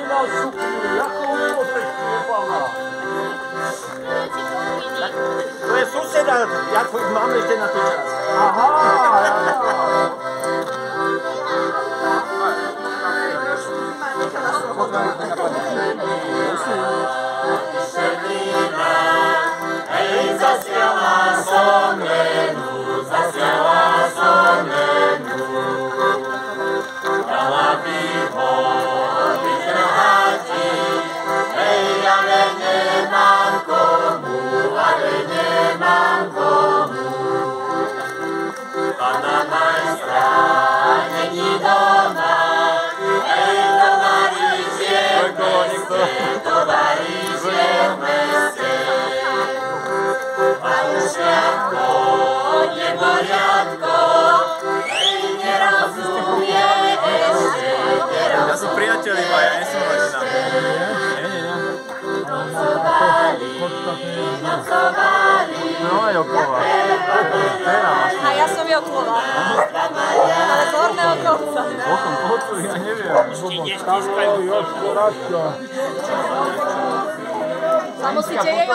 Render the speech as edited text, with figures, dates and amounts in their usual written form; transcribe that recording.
na sukniu, jakou potešňuje pana. To je suseda, ja tvoj mám ešte na to čas. Aha, Ja sú priateľi, ja nie som rodina. no aj Joklova. A ja som Joklova. Ale z horného konca. Potom pohodu, ja neviem. Tam je Jožko Raško. A musíte jej